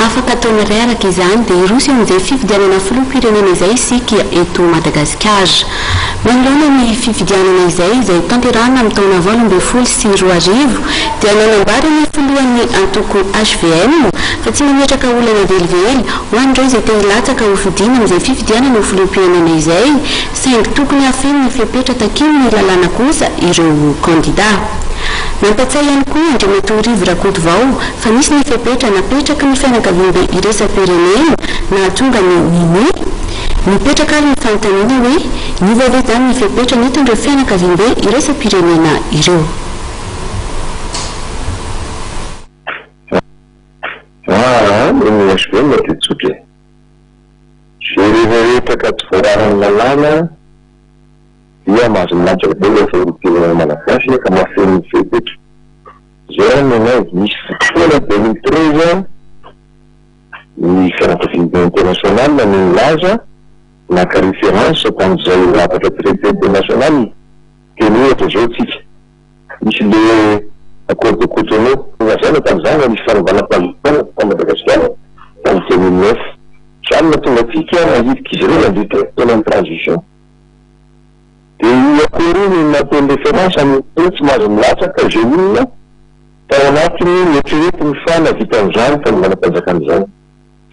afaka taona iray araka izany dia irosy amin'izay fifidianana filoham-pirenena izay isika eto Madagasikara. Manoloana ny fifidianana izay tanterahana amin'ny taona 2024 dia nanambara ny filohan'ny antoko HVM fa tsy mametraka olana velively ho an'ireo izay te hilatsaka ho fidiana amin'izay fifidianana ho filoham-pirenena izay saingy tokony hahafeno ny fepetra takian'ny lalàna kosa ireo kandidà. Nampatsay ihany koa andriamatoa Rivo Rakotovao fa nisy ny fepetra napetraka ny fianakaviam-be iraisam-pirenena nahatonga ny amin'ny mipetraka ary ny fanontaniana hoe nivoavy zany ny fepetra nentin'ireo fianakaviam-be iraisam-pirenena ireo. Ny HVM dia tsotra. Zay rehetrarehetraka tsy voararany lalàna dia mahazo milatsaka be ilay filoham-pirenena malagasy ka mahafeno ny fepetra. Zay nenay misy fotoana 2013 ny fianakaviam-be international na nilaza naka référence tamin'izay lafatra traité international teny ohatra zao tsika misy le accord de Cotonou nazana tamin'izany misy fanovana-pahitana ta Madagasikara tamin'ny 2009 zany mahatonga atsika nahidika izy ireo nandritra taona ny transition. Dia io accord iny natao référence amin'ny tsy mahazo milatsaka zay olona tao anatiny mieritrereto ny fana vita amin'izany fanovana-panjakan'izany.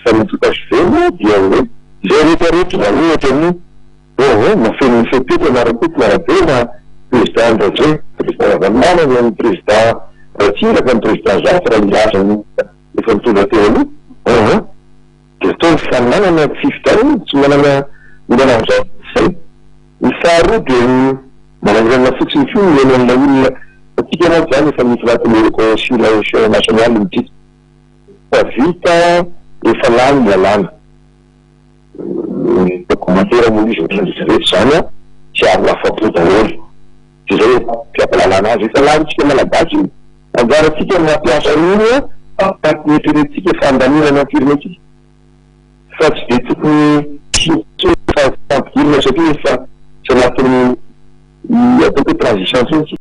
Fa ny HVM dia hoe zay rehetrarehetra na ohatra ny mafeno ny fepetra na rakoto na rabe na président Ndradre, président Lalàna na président Ratsiraka ny président Zafy raha ilaza ny efa mitondra teo aloha. Dia atao ny fananana fifidianana tsy manana olana amin'izao say. Ny faharoa dia manangirana fotsiny fio ny enan'ilay olona atika anaty zany efa misy anatin'ny réconciliation nationale ny titre. Fa vita efa lany ny lalàna. Ny documentera moa izy rehetra zany tsy ary lafapo daholo. Dia zay mpiampalalàna azy efa lanitsika malagasy anjaratsika mampiasa iny taty eritreretintsika fandaminana amin'ny firenetsika. Fa tsy dia tokony